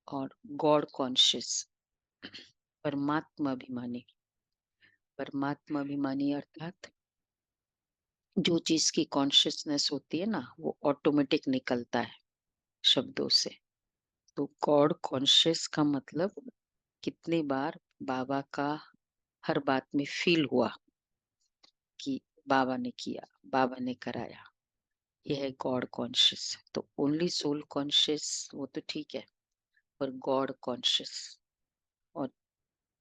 और God conscious, परमात्मा अभिमानी। परमात्मा अभिमानी अर्थात जो चीज की कॉन्शियसनेस होती है ना, वो ऑटोमेटिक निकलता है शब्दों से। तो गॉड कॉन्शियस का मतलब कितनी बार बाबा का हर बात में फील हुआ कि बाबा ने किया, बाबा ने कराया। यह है गॉड कॉन्शियस। तो ओनली सोल कॉन्शियस वो तो ठीक है, पर गॉड कॉन्शियस और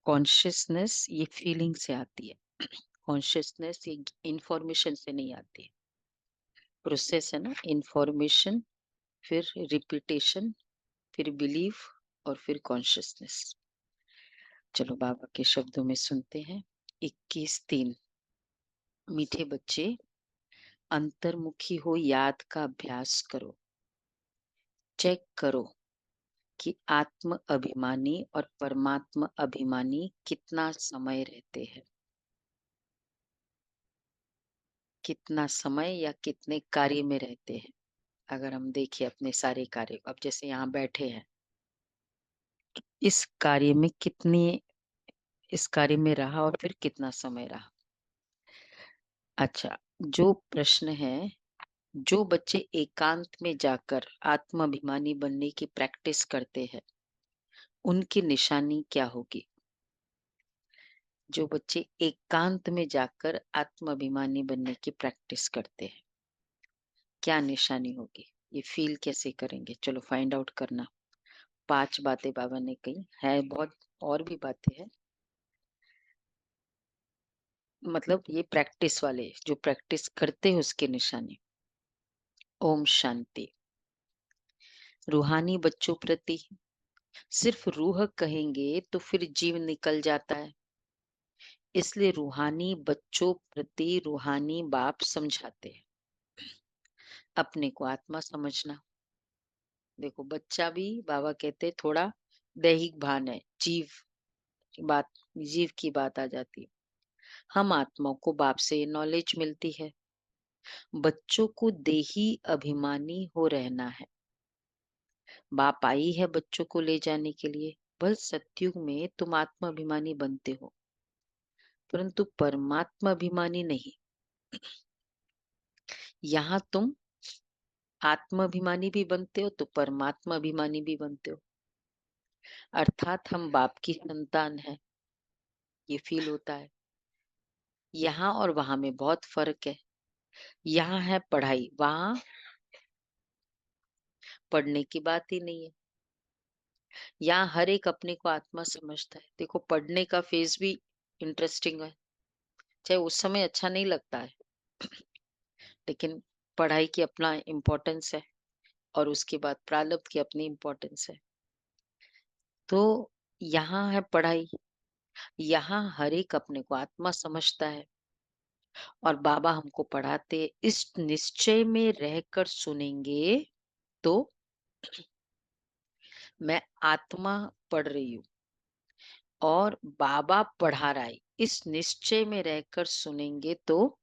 कॉन्शियसनेस ये फीलिंग से आती है। कॉन्शियसनेस ये इंफॉर्मेशन से नहीं आती है। प्रोसेस है ना, इंफॉर्मेशन, फिर रिपीटेशन, फिर बिलीफ और फिर कॉन्शियसनेस। चलो बाबा के शब्दों में सुनते हैं। 21:3। मीठे बच्चे, अंतर्मुखी हो याद का अभ्यास करो। चेक करो कि आत्म अभिमानी और परमात्मा अभिमानी कितना समय रहते हैं, कितना समय या कितने कार्य में रहते हैं। अगर हम देखें अपने सारे कार्य, अब जैसे यहाँ बैठे हैं, इस कार्य में कितनी, इस कार्य में रहा और फिर कितना समय रहा। अच्छा, जो प्रश्न है, जो बच्चे एकांत में जाकर आत्माभिमानी बनने की प्रैक्टिस करते हैं, उनकी निशानी क्या होगी? जो बच्चे एकांत में जाकर आत्माभिमानी बनने की प्रैक्टिस करते हैं, क्या निशानी होगी? ये फील कैसे करेंगे? चलो फाइंड आउट करना। 5 बातें बाबा ने कही है, बहुत और भी बातें हैं। मतलब ये प्रैक्टिस वाले जो प्रैक्टिस करते हैं उसकी निशानी। ओम शांति। रूहानी बच्चों प्रति सिर्फ रूह कहेंगे तो फिर जीव निकल जाता है। इसलिए रूहानी बच्चों प्रति रूहानी बाप समझाते हैं। अपने को आत्मा समझना। देखो बच्चा भी बाबा कहते हैं थोड़ा दैहिक भान है, जीव की बात, जीव की बात आ जाती है। हम आत्माओं को बाप से नॉलेज मिलती है। बच्चों को देही अभिमानी हो रहना है। बाप आई है बच्चों को ले जाने के लिए। बस सत्युग में तुम आत्मा अभिमानी बनते हो, परंतु परमात्मा अभिमानी नहीं। यहाँ तुम आत्मा अभिमानी भी बनते हो तो परमात्मा अभिमानी भी बनते हो। अर्थात हम बाप की संतान है, ये फील होता है। यहाँ और वहां में बहुत फर्क है। यहाँ है पढ़ाई, वहां पढ़ने की बात ही नहीं है। यहाँ हर एक अपने को आत्मा समझता है। देखो पढ़ने का फेज भी इंटरेस्टिंग है, चाहे उस समय अच्छा नहीं लगता है, लेकिन पढ़ाई की अपना इम्पोर्टेंस है और उसके बाद प्रारब्ध की अपनी इम्पोर्टेंस है। तो यहाँ है पढ़ाई, यहाँ हर एक अपने को आत्मा समझता है और बाबा हमको पढ़ाते इस निश्चय में रहकर सुनेंगे तो मैं आत्मा पढ़ रही हूँ और बाबा पढ़ा रहा है, इस निश्चय में रहकर सुनेंगे तो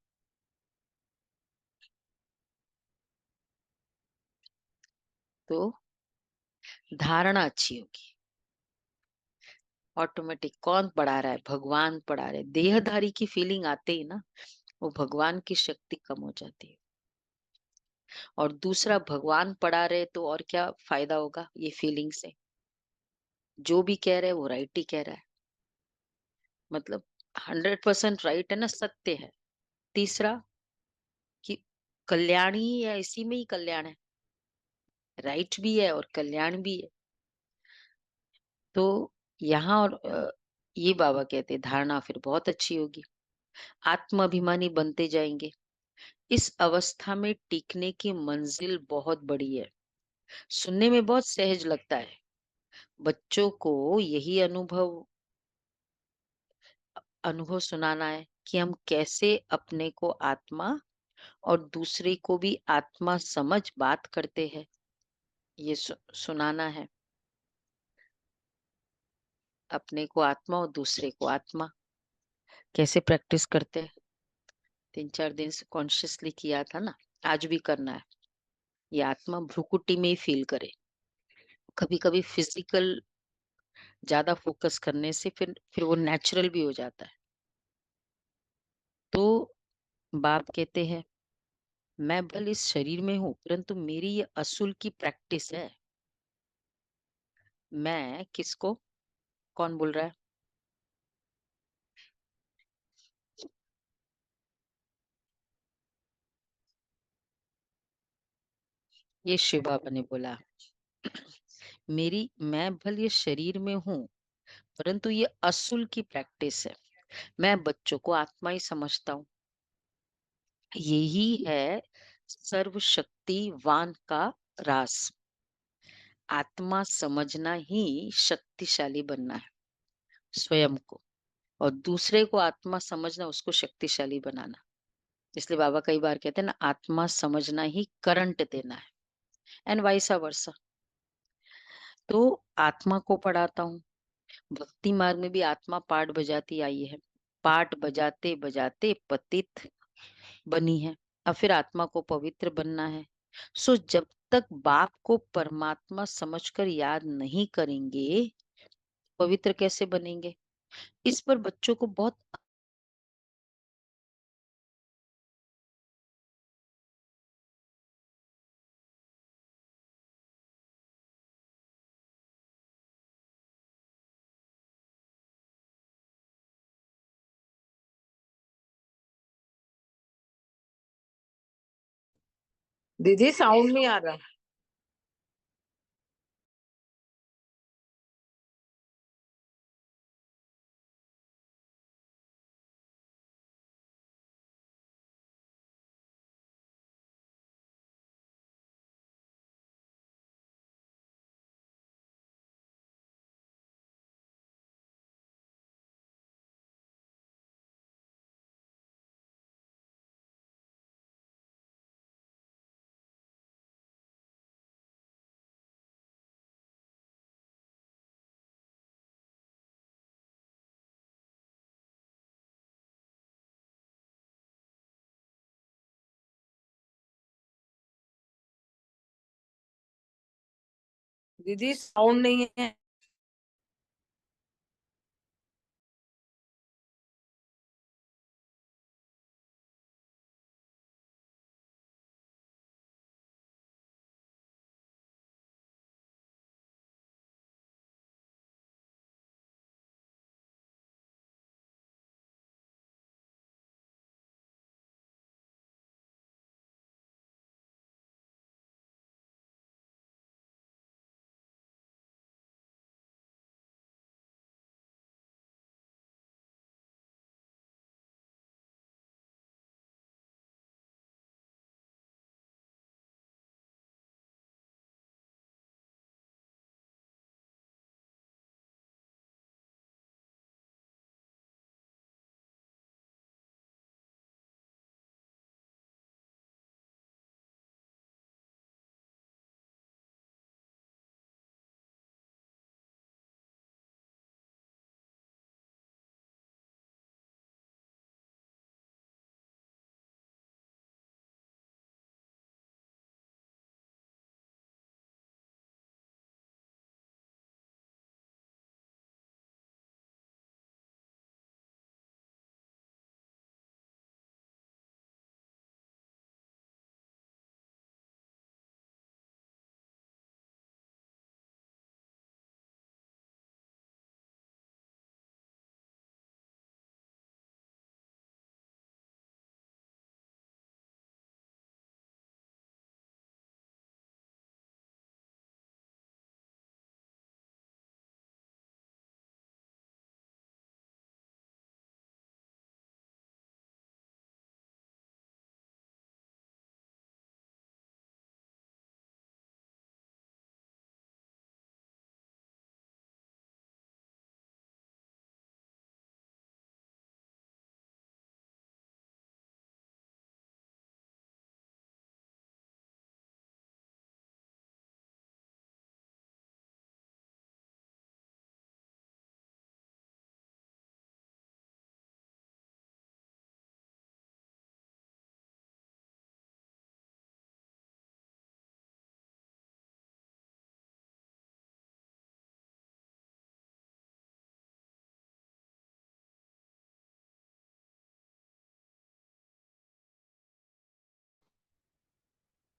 धारणा अच्छी होगी। ऑटोमेटिक कौन पढ़ा रहा है? भगवान पढ़ा रहे। देहधारी की फीलिंग आते ही ना, वो भगवान की शक्ति कम हो जाती है। और दूसरा, भगवान पढ़ा रहे तो और क्या फायदा होगा ये फीलिंग से? जो भी कह रहे हैं वो राइट ही कह रहा है, मतलब 100% राइट है ना, सत्य है। तीसरा कि कल्याण ही है, इसी में ही कल्याण है, राइट भी है और कल्याण भी है। तो यहाँ और ये बाबा कहते हैं धारणा फिर बहुत अच्छी होगी, आत्म अभिमानी बनते जाएंगे। इस अवस्था में टिकने की मंजिल बहुत बड़ी है। सुनने में बहुत सहज लगता है। बच्चों को यही अनुभव अनुभव सुनाना है कि हम कैसे अपने को आत्मा और दूसरे को भी आत्मा समझ बात करते हैं। ये सुनाना है, अपने को आत्मा और दूसरे को आत्मा कैसे प्रैक्टिस करते हैं। 3-4 दिन से कॉन्शियसली किया था ना, आज भी करना है। ये आत्मा भ्रुकुटी में ही फील करे। कभी कभी फिजिकल ज्यादा फोकस करने से फिर वो नेचुरल भी हो जाता है। तो बाप कहते हैं, मैं भले इस शरीर में हूँ परंतु मेरी ये असुल की प्रैक्टिस है। मैं किसको, कौन बोल रहा है? ये शिव बाबा ने बोला। मेरी मैं भले ये शरीर में हूँ परंतु ये असुल की प्रैक्टिस है। मैं बच्चों को आत्मा ही समझता हूँ। यही है सर्वशक्तिवान का राज। आत्मा समझना ही शक्तिशाली बनना है, स्वयं को। और दूसरे को आत्मा समझना, उसको शक्तिशाली बनाना। इसलिए बाबा कई बार कहते हैं ना, आत्मा समझना ही करंट देना है, एंड वाइसा वर्सा। तो आत्मा को पढ़ाता हूँ। भक्ति मार्ग में भी आत्मा पाठ बजाती आई है। पाठ बजाते बजाते पतित बनी है। अब फिर आत्मा को पवित्र बनना है। सो जब तक बाप को परमात्मा समझकर याद नहीं करेंगे, पवित्र कैसे बनेंगे? इस पर बच्चों को बहुत। दीदी साउंड नहीं आ रहा। दीदी साउंड नहीं है।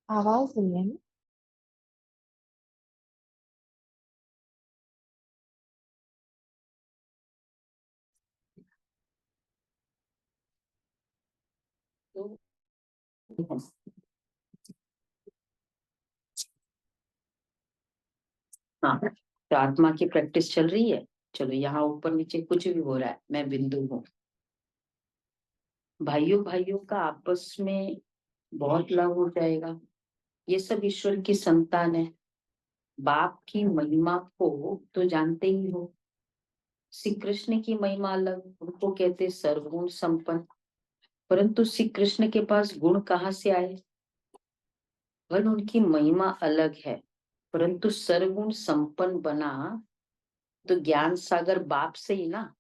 आवाज नहीं है ना। तो हाँ, तो आत्मा की प्रैक्टिस चल रही है। चलो, यहाँ ऊपर नीचे कुछ भी हो रहा है, मैं बिंदु हूँ। भाइयों भाइयों का आपस में बहुत लव हो जाएगा। ये सब ईश्वर की संतान है। बाप की महिमा को तो जानते ही हो। श्री कृष्ण की महिमा अलग, उनको कहते सर्वगुण संपन्न। परंतु श्री कृष्ण के पास गुण कहाँ से आए? वह उनकी महिमा अलग है, परंतु सर्वगुण संपन्न बना तो ज्ञान सागर बाप से ही ना।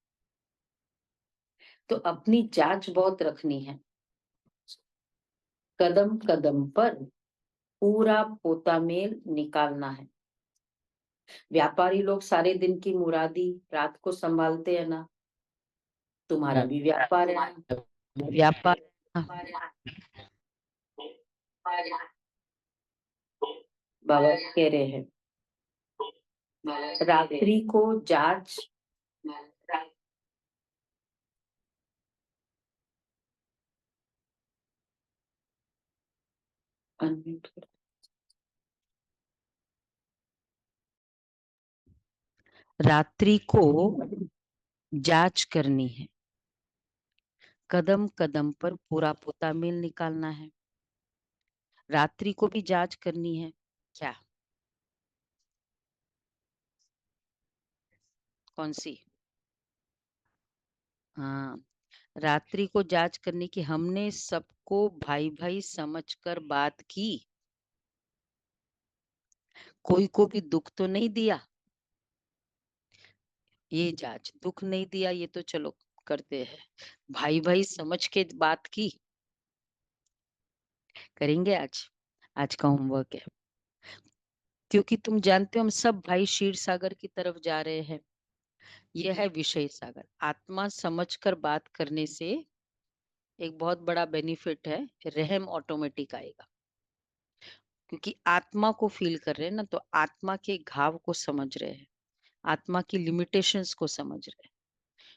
तो अपनी जांच बहुत रखनी है। कदम कदम पर पूरा पोता मेल निकालना है। व्यापारी लोग सारे दिन की मुरादी रात को संभालते हैं ना। तुम्हारा भी व्यापार है। व्यापार बाबा कह रहे हैं, रात्रि को जांच। unmute करो। रात्रि को जांच करनी है। कदम कदम पर पूरा पोता मेल निकालना है। रात्रि को भी जांच करनी है। क्या? कौन सी? हाँ, रात्रि को जांच करने की। हमने सबको भाई भाई समझकर बात की। कोई को भी दुख तो नहीं दिया। ये जांच, दुख नहीं दिया ये तो चलो करते हैं। भाई भाई समझ के बात की। करेंगे आज। आज का होमवर्क है। क्योंकि तुम जानते हो हम सब भाई क्षीर सागर की तरफ जा रहे हैं। यह है विषय सागर। आत्मा समझकर बात करने से एक बहुत बड़ा बेनिफिट है। रहम ऑटोमेटिक आएगा। क्योंकि आत्मा को फील कर रहे हैं ना, तो आत्मा के घाव को समझ रहे हैं। आत्मा की लिमिटेशंस को समझ रहे हैं।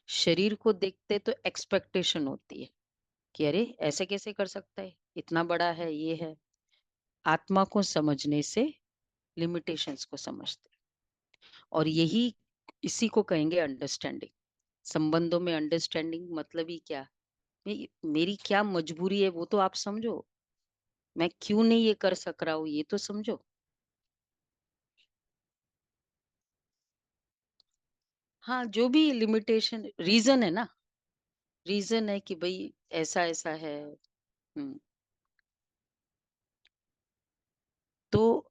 शरीर को देखते तो एक्सपेक्टेशन होती है कि अरे ऐसे कैसे कर सकता है, इतना बड़ा है, ये है। आत्मा को समझने से लिमिटेशंस को समझते हैं। और यही, इसी को कहेंगे अंडरस्टैंडिंग। संबंधों में अंडरस्टैंडिंग मतलब ही क्या? मेरी क्या मजबूरी है वो तो आप समझो। मैं क्यों नहीं ये कर सक रहा हूँ ये तो समझो। हाँ, जो भी लिमिटेशन रीजन है ना, रीजन है कि भाई ऐसा ऐसा है। हम्म, तो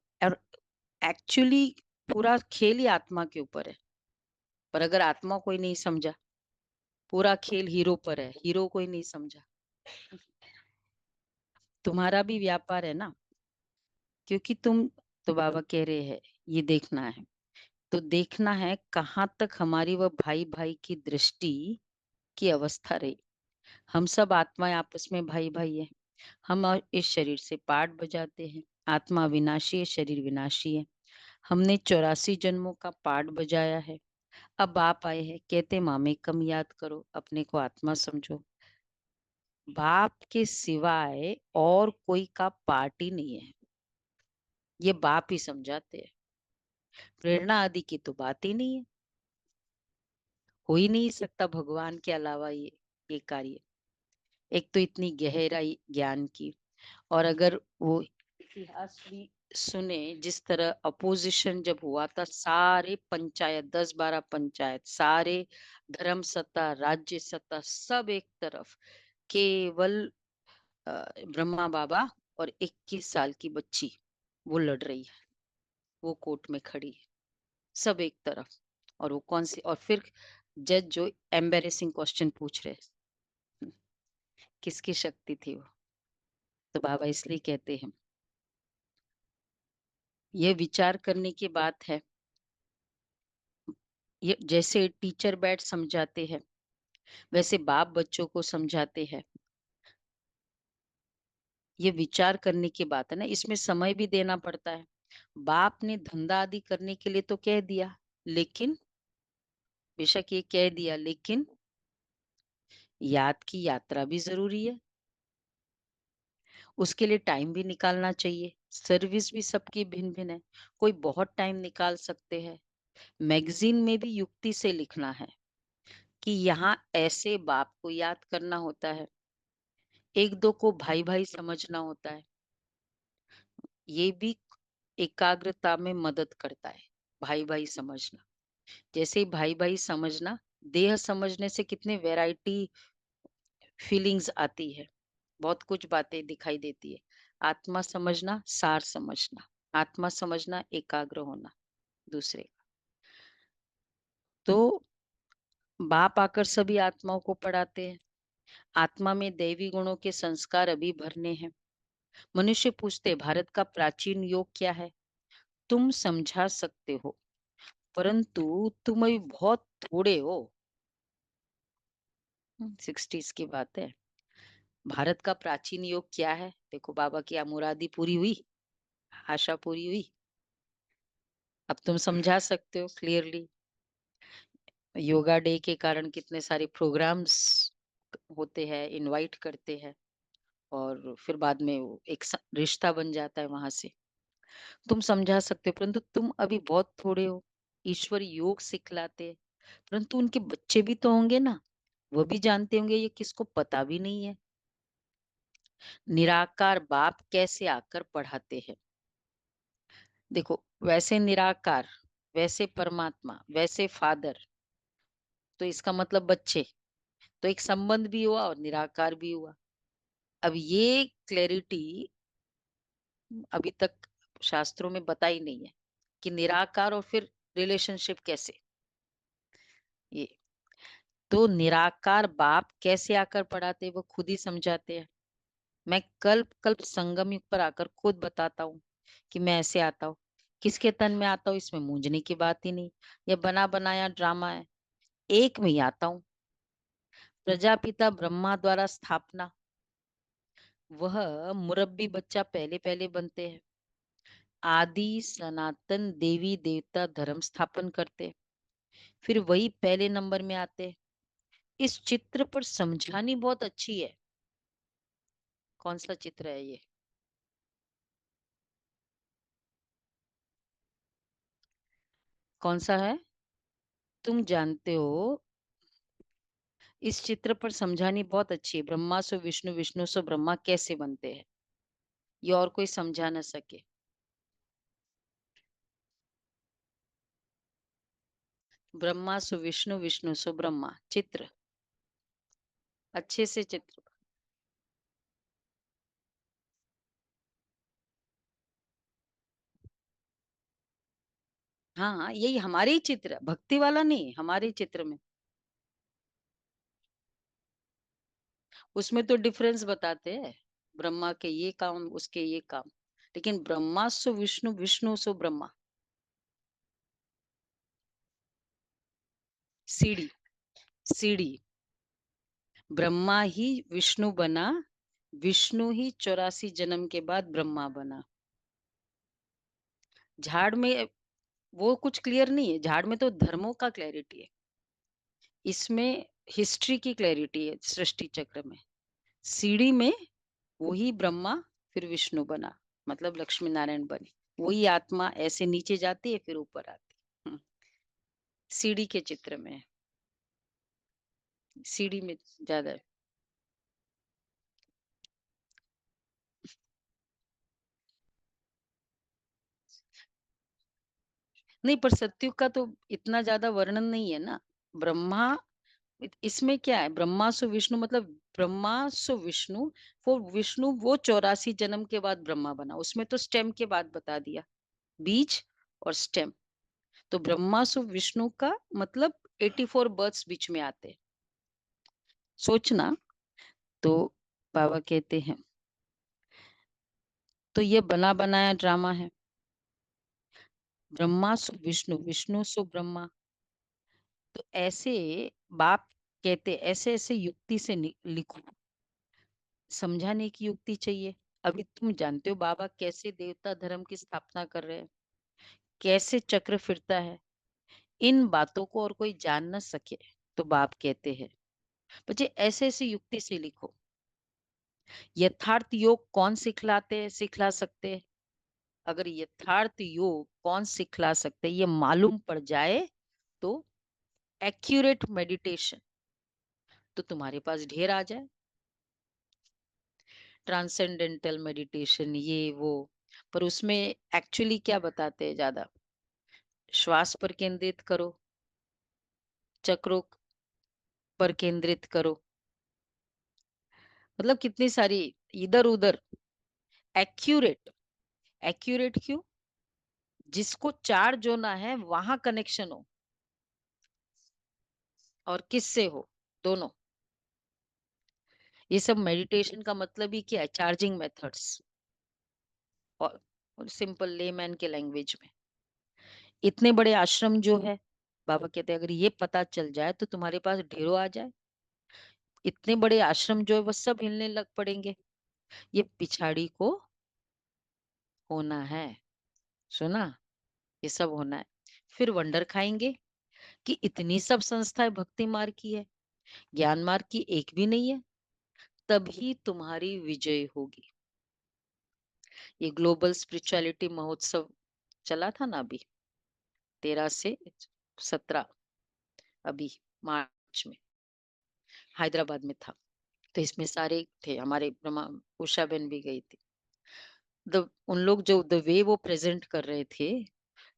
एक्चुअली पूरा खेल ही आत्मा के ऊपर है। पर अगर आत्मा कोई नहीं समझा, पूरा खेल हीरो पर है, हीरो कोई नहीं समझा। तुम्हारा भी व्यापार है ना। क्योंकि तुम, तो बाबा कह रहे हैं ये देखना है। तो देखना है कहाँ तक हमारी वह भाई भाई की दृष्टि की अवस्था रही। हम सब आत्माएं आपस में भाई भाई है। हम और इस शरीर से पाठ बजाते हैं। आत्मा विनाशी है, शरीर विनाशी है। हमने 84 जन्मों का पाठ बजाया है। अब आप आए हैं, कहते मामे कम याद करो, अपने को आत्मा समझो। बाप के सिवाय और कोई का पार्ट ही नहीं है। ये बाप ही समझाते हैं। प्रेरणा आदि की तो बात ही नहीं है। हो ही नहीं सकता भगवान के अलावा ये कार्य। एक तो इतनी गहराई ज्ञान की। और अगर वो इतिहास भी सुने, जिस तरह अपोजिशन जब हुआ था, सारे पंचायत 10-12 पंचायत, सारे धर्म सत्ता राज्य सत्ता सब एक तरफ, केवल ब्रह्मा बाबा और 21 साल की बच्ची वो लड़ रही है। वो कोर्ट में खड़ी है, सब एक तरफ। और वो कौन सी, और फिर जज जो एम्बेरेसिंग क्वेश्चन पूछ रहे हैं, किसकी शक्ति थी वो? तो बाबा इसलिए कहते हैं ये विचार करने की बात है। ये जैसे टीचर बैठ समझाते हैं, वैसे बाप बच्चों को समझाते हैं। ये विचार करने की बात है ना, इसमें समय भी देना पड़ता है। बाप ने धंधा आदि करने के लिए तो कह दिया, लेकिन बेशक ये कह दिया, लेकिन याद की यात्रा भी ज़रूरी है। उसके लिए टाइम भी निकालना चाहिए। सर्विस भी सबकी भिन्न-भिन्न है। कोई बहुत टाइम निकाल सकते हैं। मैगज़ीन में भी युक्ति से लिखना है कि यहाँ ऐसे बाप को याद करना होता है, 1-2 को भाई-भाई समझना होता है। ये भी एकाग्रता में मदद करता है, भाई-भाई समझना। जैसे ही भाई-भाई समझना, देह समझने से कितने वैरायटी फीलिंग्स आती है, बहुत कुछ बातें दिखाई देती है। आत्मा समझना, सार समझना, आत्मा समझना, एकाग्र होना दूसरे का। तो बाप आकर सभी आत्माओं को पढ़ाते हैं। आत्मा में दैवी गुणों के संस्कार अभी भरने हैं। मनुष्य पूछते, भारत का प्राचीन योग क्या है? तुम समझा सकते हो, परंतु तुम अभी बहुत थोड़े हो। 60s की बात है। भारत का प्राचीन योग क्या है? देखो बाबा की मुरादी पूरी हुई, आशा पूरी हुई। अब तुम समझा सकते हो क्लियरली। योगा डे के कारण कितने सारे प्रोग्राम्स होते हैं, इनवाइट करते हैं और फिर बाद में वो एक रिश्ता बन जाता है वहां से। तुम समझा सकते हो, परंतु तुम अभी बहुत थोड़े हो। ईश्वर योग सिखलाते हैं, परंतु उनके बच्चे भी तो होंगे ना, वो भी जानते होंगे, ये किसको पता भी नहीं है। निराकार बाप कैसे आकर पढ़ाते हैं? देखो, वैसे निराकार, वैसे परमात्मा, वैसे फादर, तो इसका मतलब बच्चे, तो एक संबंध भी हुआ और निराकार भी हुआ। अब ये क्लैरिटी अभी तक शास्त्रों में बताई नहीं है कि निराकार और फिर रिलेशनशिप कैसे। ये तो निराकार बाप कैसे आकर पढ़ाते हैं, वो खुद ही समझाते हैं। मैं कल्प कल्प संगम युग पर आकर खुद बताता हूँ कि मैं ऐसे आता हूँ। किसके तन में आता हूँ, इसमें मूंझने की बात ही नहीं। यह बना बनाया ड्रामा है, एक में ही आता हूँ। प्रजापिता ब्रह्मा द्वारा स्थापना, वह मुरब्बी बच्चा पहले पहले बनते हैं। आदि सनातन देवी देवता धर्म स्थापन करते, फिर वही पहले नंबर में आते। इस चित्र पर समझानी बहुत अच्छी है। कौन सा चित्र है ये? कौन सा है? तुम जानते हो, इस चित्र पर समझानी बहुत अच्छी है। ब्रह्मा सो विष्णु, विष्णु सो ब्रह्मा कैसे बनते हैं, ये और कोई समझा ना सके। ब्रह्मा सो विष्णु, विष्णु सो ब्रह्मा, चित्र अच्छे से चित्र। हाँ हाँ, यही हमारे ही चित्र, भक्ति वाला नहीं, हमारे चित्र में। उसमें तो डिफरेंस बताते हैं, ब्रह्मा के ये काम, उसके ये काम। लेकिन ब्रह्मा सो विष्णु, विष्णु सो ब्रह्मा। सीढ़ी, सीढ़ी। ब्रह्मा ही विष्णु बना, विष्णु ही 84 जन्म के बाद ब्रह्मा बना। झाड़ में वो कुछ क्लियर नहीं है, झाड़ में तो धर्मों का क्लैरिटी है, इसमें हिस्ट्री की क्लैरिटी है सृष्टि चक्र में। सीढ़ी में वही ब्रह्मा फिर विष्णु बना, मतलब लक्ष्मी नारायण बने। वही आत्मा ऐसे नीचे जाती है फिर ऊपर आती है। सीढ़ी के चित्र में है, सीढ़ी में ज्यादा है। नहीं, पर सत्युग का तो इतना ज्यादा वर्णन नहीं है ना। ब्रह्मा, इसमें क्या है, ब्रह्मा सु विष्णु मतलब ब्रह्मा सु विष्णु, वो विष्णु वो 84 जन्म के बाद ब्रह्मा बना, उसमें तो स्टेम के बाद बता दिया, बीज और स्टेम। तो ब्रह्मा सु विष्णु का मतलब 84 बर्थ्स बीच में आते हैं। सोचना। तो बाबा कहते हैं, तो ये बना बनाया ड्रामा है। ब्रह्मा सु विष्णु, विष्णु सु ब्रह्मा। तो ऐसे बाप कहते, ऐसे ऐसे युक्ति से लिखो, समझाने की युक्ति चाहिए। अभी तुम जानते हो बाबा कैसे देवता धर्म की स्थापना कर रहे हैं, कैसे चक्र फिरता है। इन बातों को और कोई जान न सके तो बाप कहते हैं मुझे ऐसे ऐसे युक्ति से लिखो। यथार्थ योग कौन सिखला सकते हैं? अगर यथार्थ योग कौन सिखला सकते हैं ये मालूम पड़ जाए तो एक्यूरेट मेडिटेशन तो तुम्हारे पास ढेर आ जाए। ट्रांसेंडेंटल मेडिटेशन ये वो, पर उसमें एक्चुअली क्या बताते हैं ज्यादा? श्वास पर केंद्रित करो, चक्रों पर केंद्रित करो, मतलब कितनी सारी इधर उधर। एक्यूरेट, एक्यूरेट क्यों? जिसको चार्ज होना है वहां कनेक्शन हो, और किससे हो? दोनों। ये सब मेडिटेशन का मतलब ही क्या है? Charging methods. और सिंपल लेमैन के लैंग्वेज में इतने बड़े आश्रम जो है, बाबा कहते हैं अगर ये पता चल जाए तो तुम्हारे पास ढेरों आ जाए। इतने बड़े आश्रम जो है वो सब हिलने लग पड़ेंगे। ये पिछाड़ी को होना है। सुना? ये सब होना है। फिर वंडर खाएंगे कि इतनी सब संस्थाएं भक्ति मार्ग की है, ज्ञान मार्ग की एक भी नहीं है। तभी तुम्हारी विजय होगी। ये ग्लोबल स्पिरिचुअलिटी महोत्सव चला था ना अभी, 13 से 17, अभी मार्च में हैदराबाद में था। तो इसमें सारे थे, हमारे ब्रह्मा उषा बहन भी गई थी। उन लोग जो द वे वो प्रेजेंट कर रहे थे,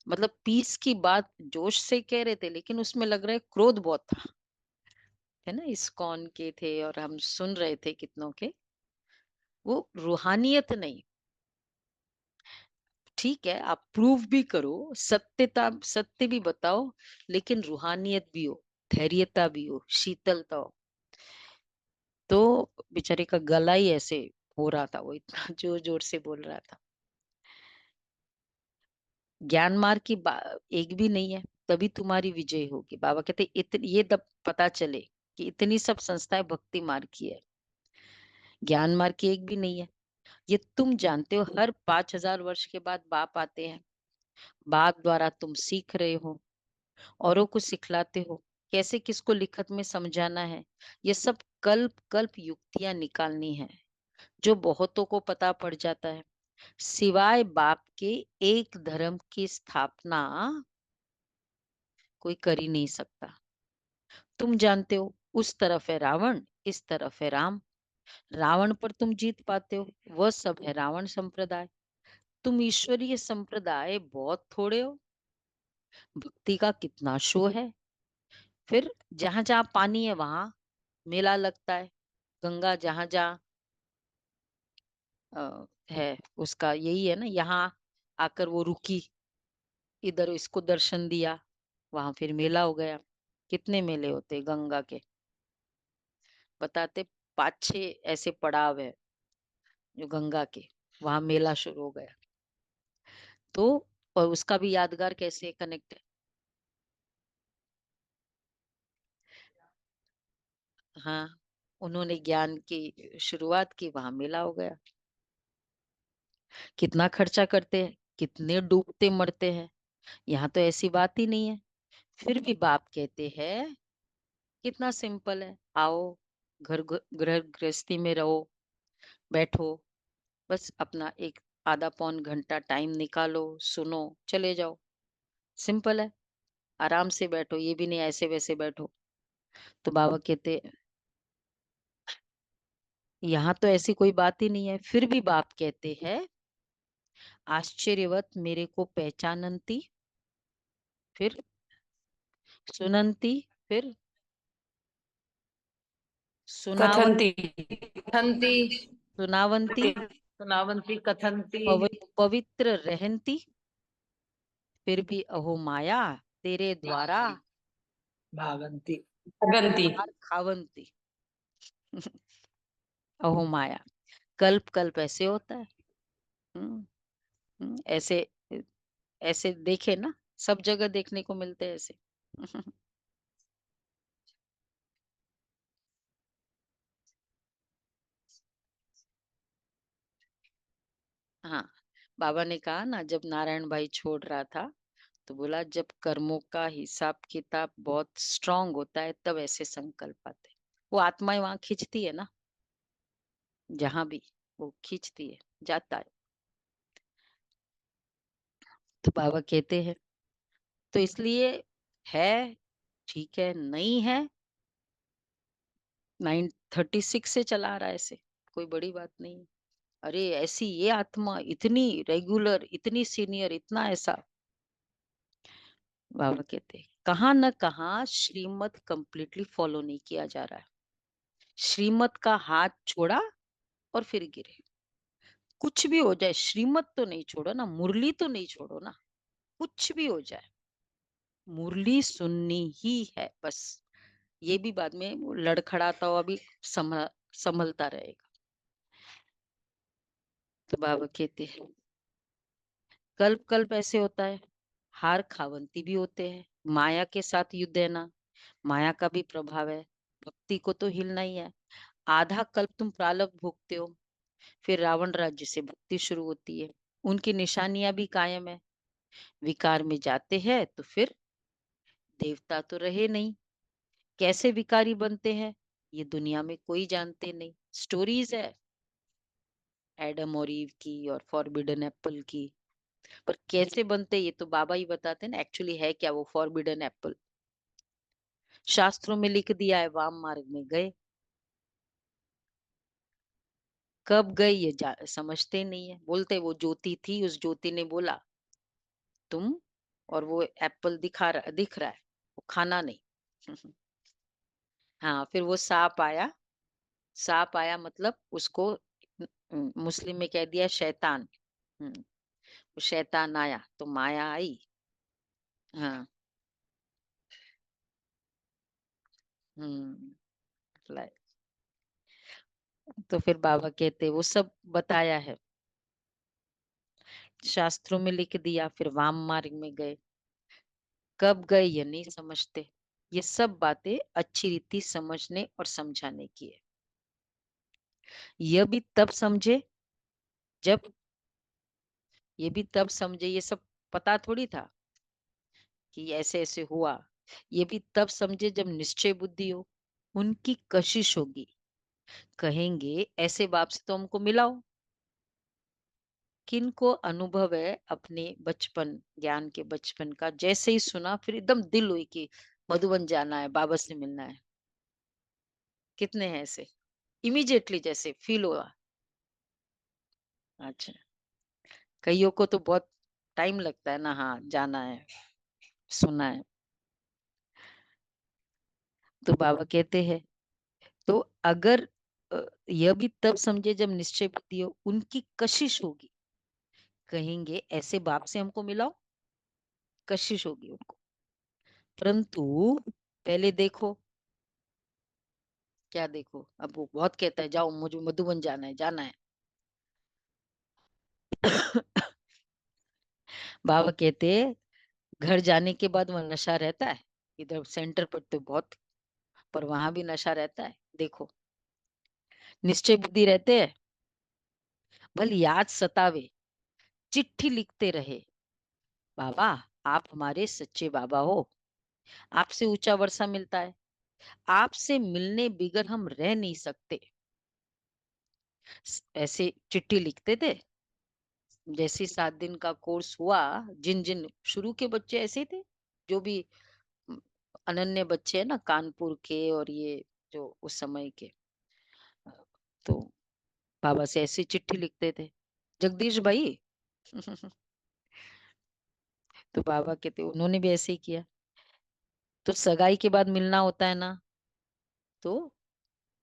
मतलब पीस की बात जोश से कह रहे थे, लेकिन उसमें लग रहा है क्रोध बहुत था, है ना? इस्कॉन के थे और हम सुन रहे थे कितनों के। वो रूहानियत नहीं। ठीक है, आप प्रूव भी करो, सत्यता सत्य भी बताओ, लेकिन रूहानियत भी हो, धैर्यता भी हो, शीतलता हो। तो बेचारे का गला ही ऐसे हो रहा था, वो इतना जोर जोर से बोल रहा था। ज्ञान मार्ग की एक भी नहीं है, तभी तुम्हारी विजय होगी। बाबा कहते ये तब पता चले कि इतनी सब संस्थाएं भक्ति मार्ग की है, ज्ञान मार्ग की एक भी नहीं है। ये तुम जानते हो, हर 5,000 वर्ष के बाद बाप आते हैं। बाप द्वारा तुम सीख रहे हो, औरों को सिखलाते हो, कैसे किसको लिखत में समझाना है। ये सब कल्प कल्प युक्तियां निकालनी है, जो बहुतों को पता पड़ जाता है। सिवाय बाप के एक धर्म की स्थापना कोई कर ही नहीं सकता। तुम जानते हो, उस तरफ है रावण, इस तरफ है राम। रावण पर तुम जीत पाते हो, वह सब है रावण संप्रदाय। तुम ईश्वरीय संप्रदाय बहुत थोड़े हो। भक्ति का कितना शो है। फिर जहां जहां पानी है वहां मेला लगता है। गंगा जहां जहां है, उसका यही है ना, यहाँ आकर वो रुकी, इधर इसको दर्शन दिया, वहां फिर मेला हो गया। कितने मेले होते हैं गंगा के? बताते, 5-6 ऐसे पड़ाव है जो गंगा के, वहां मेला शुरू हो गया। तो और उसका भी यादगार कैसे कनेक्ट है? हाँ, उन्होंने ज्ञान की शुरुआत की, वहां मेला हो गया। कितना खर्चा करते हैं, कितने डूबते मरते हैं। यहाँ तो ऐसी बात ही नहीं है। फिर भी बाप कहते हैं कितना सिंपल है, आओ, गृह गृहस्थी में रहो, बैठो, बस अपना एक आधा पौन घंटा टाइम निकालो, सुनो, चले जाओ। सिंपल है, आराम से बैठो, ये भी नहीं ऐसे वैसे बैठो। तो बाबा कहते यहाँ तो ऐसी कोई बात ही नहीं है। फिर भी बाप कहते हैं आश्चर्यवत मेरे को पहचानती, फिर सुनंती, फिर सुनावन, कथंती कथंती सुनावंती, सुनावंती कथंती पवित्र रहंती, फिर भी अहो माया तेरे द्वारा भागंती भगंती। मार खावंती। अहो माया, कल्प कल्प ऐसे होता है। हम्म, ऐसे ऐसे देखे ना, सब जगह देखने को मिलते हैं ऐसे। हाँ, बाबा ने कहा ना, जब नारायण भाई छोड़ रहा था तो बोला, जब कर्मों का हिसाब किताब बहुत स्ट्रांग होता है तब ऐसे संकल्प आते हैं। वो आत्माएं वहां खींचती है ना, जहां भी वो खींचती है, जाता है। तो बाबा कहते हैं, तो इसलिए है, ठीक है, नहीं है, 936 से चला रहा है ऐसे, कोई बड़ी बात नहीं है। अरे ऐसी ये आत्मा इतनी रेगुलर, इतनी सीनियर, इतना ऐसा। बाबा कहते हैं, कहाँ न कहाँ श्रीमत कंप्लीटली फॉलो नहीं किया जा रहा है। श्रीमत का हाथ छोड़ा और फिर गिरे। कुछ भी हो जाए, श्रीमत तो नहीं छोड़ो ना, मुरली तो नहीं छोड़ो ना। कुछ भी हो जाए, मुरली सुननी ही है बस। ये भी बाद में वो लड़खड़ाता हुआ भी संभलता रहेगा। तो बाबा कहते हैं, कल्प कल्प ऐसे होता है, हार खावंती भी होते हैं। माया के साथ युद्ध है ना, माया का भी प्रभाव है। भक्ति को तो हिलना ही है। आधा कल्प तुम प्रारब्ध भोगते हो, फिर रावण राज्य से भक्ति शुरू होती है। उनकी निशानियां भी कायम है। विकार में जाते हैं तो फिर देवता तो रहे नहीं। कैसे विकारी बनते हैं ये दुनिया में कोई जानते नहीं। स्टोरीज है एडम और ईव की और फॉरबिडन एप्पल की, पर कैसे बनते ये तो बाबा ही बताते हैं ना। एक्चुअली है क्या वो फॉरबिडन एप्पल? शास्त्रों में लिख दिया है, वाम मार्ग में गए। कब गए ये समझते नहीं है। बोलते वो ज्योति थी, उस ज्योति ने बोला तुम, और वो एप्पल दिख रहा है, वो खाना नहीं। हाँ, फिर वो सांप आया। सांप आया मतलब उसको मुस्लिम में कह दिया शैतान। हम्म, वो शैतान आया तो माया आई। हाँ। हम्म। like, तो फिर बाबा कहते वो सब बताया है, शास्त्रों में लिख दिया, फिर वाम मार्ग में गए। कब गए ये नहीं समझते। ये सब बातें अच्छी रीति समझने और समझाने की है। यह भी तब समझे जब, ये भी तब समझे, ये सब पता थोड़ी था कि ऐसे ऐसे हुआ। ये भी तब समझे जब निश्चय बुद्धि हो। उनकी कशिश होगी, कहेंगे ऐसे बाप से तो हमको मिलाओ। किनको अनुभव है अपने बचपन, ज्ञान के बचपन का, जैसे ही सुना फिर एकदम दिल हुई कि मधुबन जाना है, बाबा से मिलना है। कितने हैं ऐसे? इमीडिएटली जैसे फील हुआ। अच्छा, कईयों को तो बहुत टाइम लगता है ना, हाँ जाना है, सुना है। तो बाबा कहते हैं, तो अगर यह भी तब समझे जब निश्चय बुद्धि हो, उनकी कशिश होगी, कहेंगे ऐसे बाप से हमको मिलाओ। कशिश होगी उनको, परंतु पहले देखो। क्या देखो? अब वो बहुत कहता है जाओ मुझे मधुबन जाना है, जाना है। बाबा कहते घर जाने के बाद वह नशा रहता है। इधर सेंटर पर तो बहुत, पर वहां भी नशा रहता है। देखो, निश्चय बुद्धि रहते हैं, भले याद सतावे, चिट्ठी लिखते रहे, बाबा आप हमारे सच्चे बाबा हो। आपसे ऊंचा वर्षा मिलता है, आपसे मिलने बिगर हम रह नहीं सकते। ऐसे चिट्ठी लिखते थे। जैसे 7 दिन का कोर्स हुआ, जिन जिन शुरू के बच्चे ऐसे थे, जो भी अम, अनन्य बच्चे हैं ना, कानपुर के और ये जो उस समय के, तो बाबा से ऐसी चिट्ठी लिखते थे, जगदीश भाई। तो बाबा कहते उन्होंने भी ऐसे ही किया। तो सगाई के बाद मिलना होता है ना, तो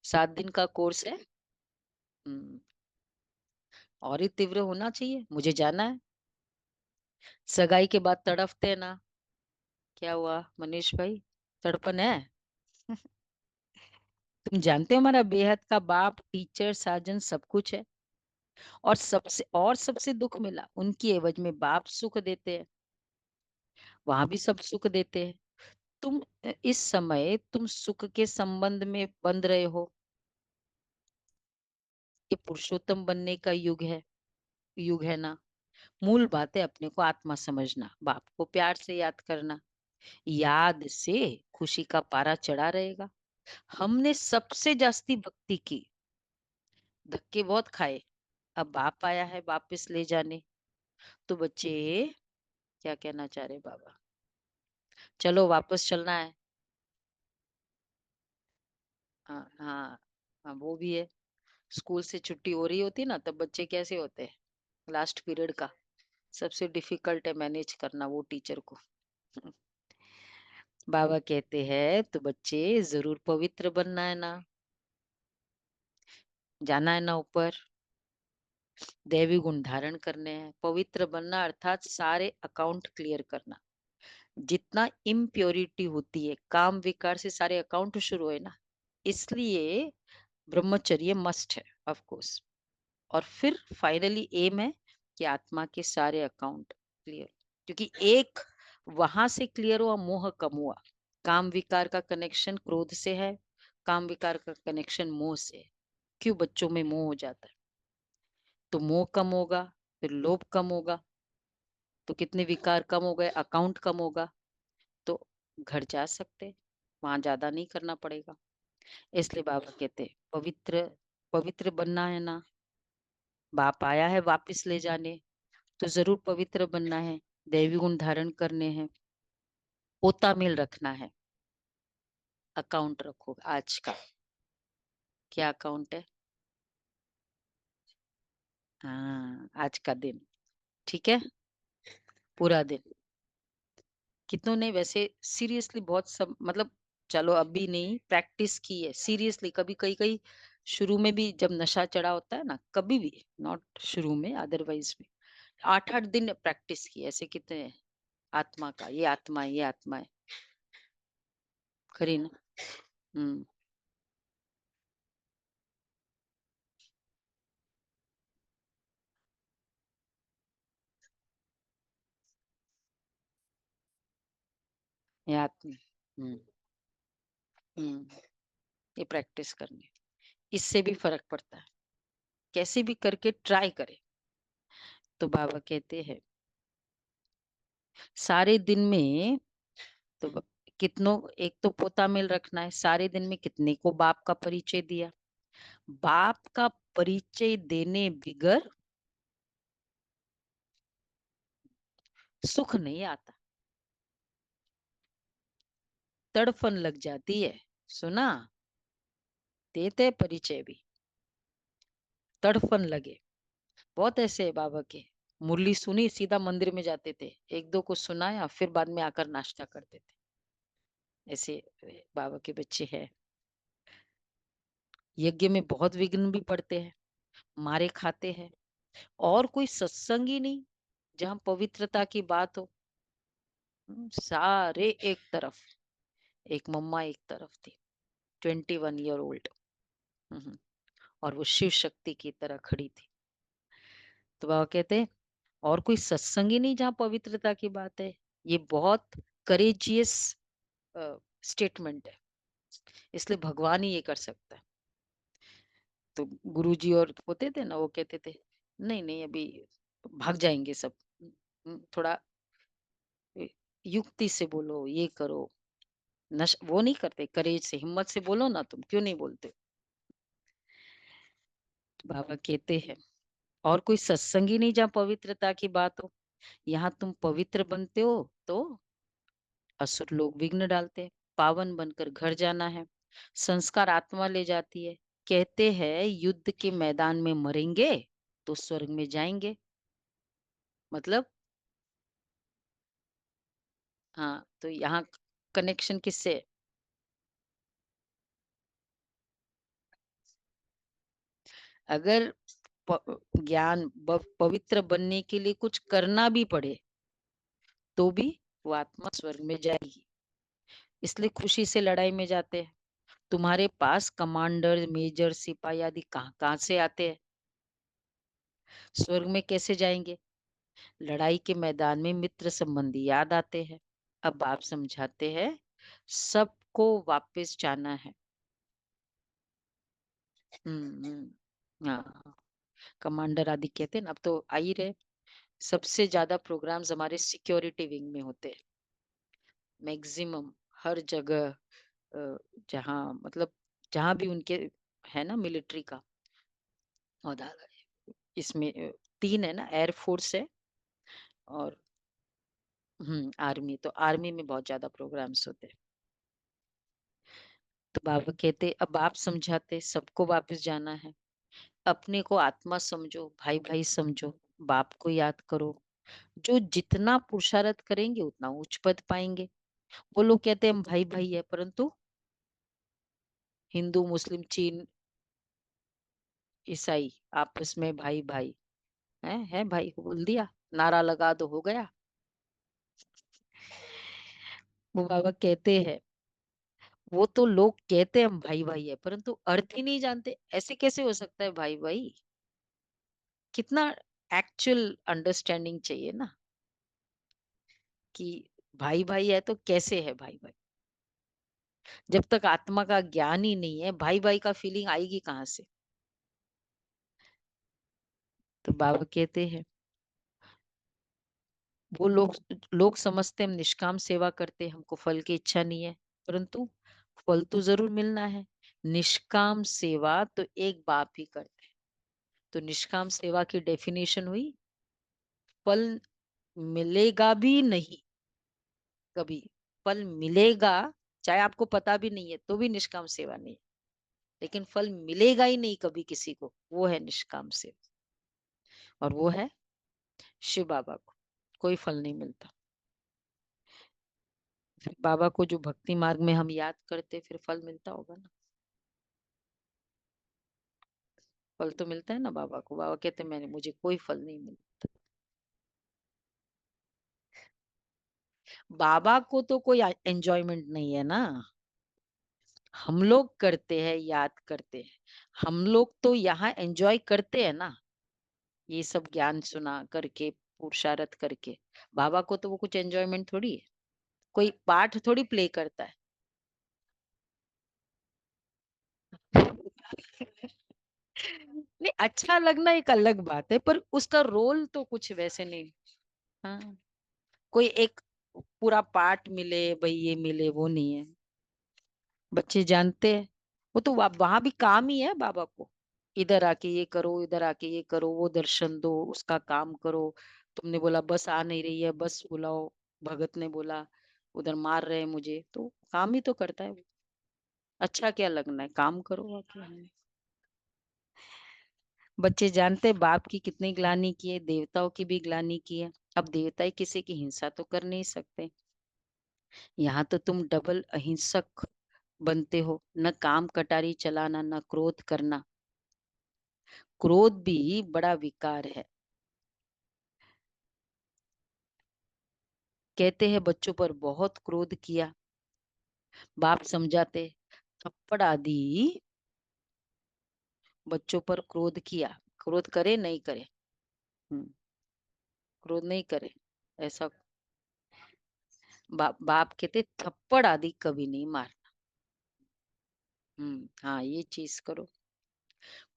7 दिन का कोर्स है। हम्म, और ही तीव्र होना चाहिए, मुझे जाना है। सगाई के बाद तड़पते हैं ना। क्या हुआ मनीष भाई, तड़पन है? तुम जानते हो हमारा बेहद का बाप, टीचर, साजन सब कुछ है। और सबसे दुख मिला, उनकी एवज में बाप सुख देते हैं, वहां भी सब सुख देते हैं। तुम इस समय तुम सुख के संबंध में बंध रहे हो। ये पुरुषोत्तम बनने का युग है। युग है ना। मूल बात है अपने को आत्मा समझना, बाप को प्यार से याद करना। याद से खुशी का पारा चढ़ा रहेगा। हमने सबसे जास्ती भक्ति की, धक्के बहुत खाए, अब बाप आया है वापस ले जाने। तो बच्चे क्या कहना चाह रहे बाबा? चलो वापस चलना है। हाँ हाँ हाँ, वो भी है। स्कूल से छुट्टी हो रही होती ना, तब बच्चे कैसे होते हैं? लास्ट पीरियड का सबसे डिफिकल्ट है मैनेज करना वो टीचर को। बाबा कहते हैं तो बच्चे जरूर पवित्र बनना है ना, जाना है ना ऊपर, दैवी गुण धारण करने हैं। पवित्र बनना अर्थात सारे अकाउंट क्लियर करना। जितना इम्प्योरिटी होती है, काम विकार से सारे अकाउंट शुरू है ना, इसलिए ब्रह्मचर्य मस्ट है ऑफ कोर्स। और फिर फाइनली एम है कि आत्मा के सारे अकाउंट क्लियर, क्योंकि एक वहां से क्लियर हुआ, मोह कम हुआ। काम विकार का कनेक्शन क्रोध से है, काम विकार का कनेक्शन मोह से है। क्यों बच्चों में मोह हो जाता है? तो मोह कम होगा, फिर लोभ कम होगा, तो कितने विकार कम हो गए, अकाउंट कम होगा, तो घर जा सकते, वहां ज्यादा नहीं करना पड़ेगा। इसलिए बाबा कहते हैं, पवित्र पवित्र बनना है ना, बाप आया है वापस ले जाने, तो जरूर पवित्र बनना है, दैवी गुण धारण करने हैं, पोता मेल रखना है। अकाउंट रखो आज का। क्या अकाउंट है? हाँ, आज का दिन। ठीक है, पूरा दिन। कितनों ने वैसे सीरियसली बहुत सब मतलब, चलो अभी नहीं प्रैक्टिस की है सीरियसली, कभी कई कई शुरू में भी जब नशा चढ़ा होता है ना, कभी भी नॉट शुरू में, अदरवाइज भी 8-8 दिन प्रैक्टिस की ऐसे। कितने हैं? आत्मा का, ये आत्मा है, ये आत्मा है, खरी ना? हम्म। ये आत्मा। हम्म। हम्म। ये प्रैक्टिस करनी, इससे भी फर्क पड़ता है। कैसे भी करके ट्राई करें। तो बाबा कहते हैं सारे दिन में, तो कितनों, एक तो पोता मेल रखना है, सारे दिन में कितने को बाप का परिचय दिया। बाप का परिचय देने बिगर सुख नहीं आता, तड़फन लग जाती है। सुना? देते परिचय भी, तड़फन लगे। बहुत ऐसे है बाबा के, मुरली सुनी सीधा मंदिर में जाते थे, एक दो को सुनाया फिर बाद में आकर नाश्ता करते थे। ऐसे बाबा के बच्चे हैं। यज्ञ में बहुत विघ्न भी पड़ते हैं, मारे खाते हैं, और कोई सत्संग ही नहीं जहाँ पवित्रता की बात हो। सारे एक तरफ, एक मम्मा एक तरफ थी, 21 ईयर ओल्ड, और वो शिव शक्ति की तरह खड़ी थी। तो बाबा कहते हैं और कोई सत्संग ही नहीं जहाँ पवित्रता की बात है। ये बहुत करेजियस स्टेटमेंट है, इसलिए भगवान ही ये कर सकता है। तो गुरुजी और होते थे ना, वो कहते थे नहीं नहीं अभी भाग जाएंगे सब, थोड़ा युक्ति से बोलो, ये करो। नश वो नहीं करते, करेज से, हिम्मत से बोलो ना, तुम क्यों नहीं बोलते? तो बाबा कहते हैं और कोई सत्संग ही नहीं जहाँ पवित्रता की बात हो। यहाँ तुम पवित्र बनते हो तो असुर लोग विघ्न डालते हैं। पावन बनकर घर जाना है, संस्कार आत्मा ले जाती है। कहते हैं युद्ध के मैदान में मरेंगे तो स्वर्ग में जाएंगे। मतलब हाँ, तो यहाँ कनेक्शन किससे है? अगर ज्ञान पवित्र बनने के लिए कुछ करना भी पड़े तो भी वो आत्मा स्वर्ग में जाएगी। इसलिए खुशी से लड़ाई में जाते हैं। तुम्हारे पास कमांडर, मेजर, सिपाही आदि कहाँ कहाँ से आते हैं? स्वर्ग में कैसे जाएंगे? लड़ाई के मैदान में मित्र संबंधी याद आते हैं। अब आप समझाते हैं सबको वापस जाना है। हाँ, कमांडर आदि कहते हैं ना, अब तो आ ही रहे। सबसे ज्यादा प्रोग्राम्स हमारे सिक्योरिटी विंग में होते हैं, मैक्सिमम हर जगह। जहाँ मतलब जहाँ भी उनके है ना मिलिट्री का। और इसमें तीन है ना, एयरफोर्स है और आर्मी। तो आर्मी में बहुत ज्यादा प्रोग्राम्स होते हैं। तो बाबा कहते अब आप समझाते सबको वापस जाना है, अपने को आत्मा समझो, भाई भाई समझो, बाप को याद करो। जो जितना पुरुषार्थ करेंगे उतना उच्च पद पाएंगे। वो लोग कहते हैं हम भाई भाई है, परंतु हिंदू मुस्लिम चीन ईसाई आपस में भाई भाई है भाई को बोल दिया, नारा लगा दो, हो गया। वो बाबा कहते हैं वो तो लोग कहते हैं हम भाई भाई है, परंतु अर्थ ही नहीं जानते। ऐसे कैसे हो सकता है भाई भाई? कितना एक्चुअल अंडरस्टैंडिंग चाहिए ना, कि भाई भाई है तो कैसे है भाई भाई? जब तक आत्मा का ज्ञान ही नहीं है, भाई भाई का फीलिंग आएगी कहाँ से? तो बाबा कहते हैं वो लोग समझते हम निष्काम सेवा करते, हमको फल की इच्छा नहीं है, परंतु फल तो जरूर मिलना है। निष्काम सेवा तो एक बाप ही करते हैं। तो निष्काम सेवा की डेफिनेशन हुई, फल मिलेगा भी नहीं कभी। फल मिलेगा, चाहे आपको पता भी नहीं है तो भी निष्काम सेवा नहीं है। लेकिन फल मिलेगा ही नहीं कभी किसी को, वो है निष्काम सेवा। और वो है शिव बाबा को कोई फल नहीं मिलता। फिर बाबा को जो भक्ति मार्ग में हम याद करते, फिर फल मिलता होगा ना। फल तो मिलता है ना बाबा को। बाबा कहते मैंने मुझे कोई फल नहीं मिलता। बाबा को तो कोई एंजॉयमेंट नहीं है ना। हम लोग करते हैं, याद करते हैं। हम लोग तो यहाँ एंजॉय करते हैं ना, ये सब ज्ञान सुना करके, पुरुषार्थ करके। बाबा को तो वो कुछ एंजॉयमेंट थोड़ी है, कोई पार्ट थोड़ी प्ले करता है। नहीं, अच्छा लगना एक अलग बात है, पर उसका रोल तो कुछ वैसे नहीं। हाँ, कोई एक पूरा पार्ट मिले भाई, ये मिले, वो नहीं है। बच्चे जानते हैं, वो तो वहां भी काम ही है बाबा को। इधर आके ये करो, इधर आके ये करो, वो दर्शन दो, उसका काम करो। तुमने बोला बस आ नहीं रही है, बस बुलाओ। भगत ने बोला उधर मार रहे हैं मुझे, तो काम ही तो करता है वो। अच्छा क्या लगना है, काम करो आके। बच्चे जानते हैं बाप की कितनी ग्लानि की है, देवताओं की भी ग्लानि की है। अब देवता ही किसी की हिंसा तो कर नहीं सकते। यहाँ तो तुम डबल अहिंसक बनते हो, न काम कटारी चलाना, न क्रोध करना। क्रोध भी बड़ा विकार है। कहते हैं बच्चों पर बहुत क्रोध किया, बाप समझाते थप्पड़ आदि बच्चों पर क्रोध किया। क्रोध करे नहीं करे, क्रोध नहीं करे ऐसा। बाप कहते थप्पड़ आदि कभी नहीं मार। हाँ, ये चीज करो।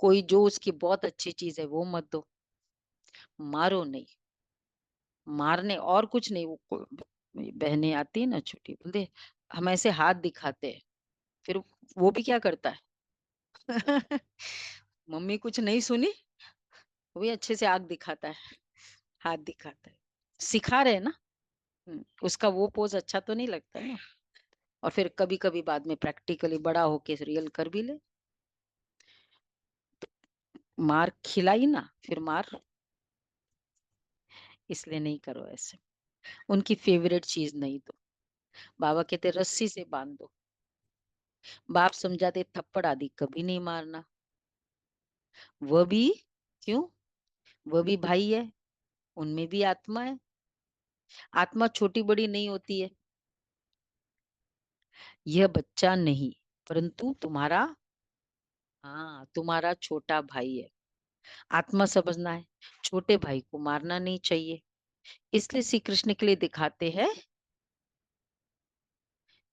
कोई जो उसकी बहुत अच्छी चीज है वो मत दो, मारो नहीं। मारने और कुछ नहीं। बहनें आती है ना छोटी, बोलते हम ऐसे हाथ दिखाते हैं, फिर वो भी क्या करता है? मम्मी कुछ नहीं सुनी, वो भी अच्छे से आग दिखाता है, हाथ दिखाता है। सिखा रहे हैं ना। उसका वो पोज अच्छा तो नहीं लगता है ना। और फिर कभी कभी बाद में प्रैक्टिकली बड़ा होके रियल कर भी ले। मार खिलाई ना, फिर मार। इसलिए नहीं करो ऐसे। उनकी फेवरेट चीज नहीं दो। बाबा कहते रस्सी से बांध दो। बाप समझाते थप्पड़ आदि कभी नहीं मारना। वह भी क्यों? वह भी भाई है, उनमें भी आत्मा है। आत्मा छोटी बड़ी नहीं होती है। यह बच्चा नहीं, परंतु तुम्हारा, हाँ, तुम्हारा छोटा भाई है। आत्मा समझना है, छोटे भाई को मारना नहीं चाहिए। इसलिए श्री कृष्ण के लिए दिखाते हैं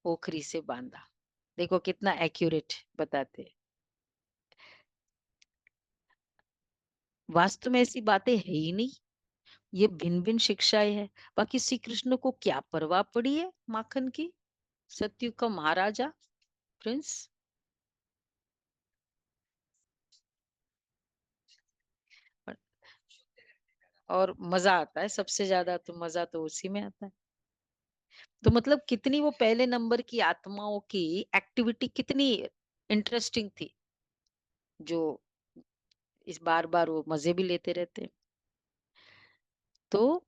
ओखरी से बांधा। देखो कितना एक्यूरेट बताते हैं। वास्तव में ऐसी बातें है ही नहीं, ये भिन्न भिन्न शिक्षाएं है। बाकी श्री कृष्ण को क्या परवाह पड़ी है माखन की, सतयुग का महाराजा, प्रिंस। और मजा आता है, सबसे ज्यादा तो मजा तो उसी में आता है। तो मतलब कितनी वो पहले नंबर की आत्माओं की एक्टिविटी कितनी इंटरेस्टिंग थी, जो इस बार बार वो मजे भी लेते रहते हैं। तो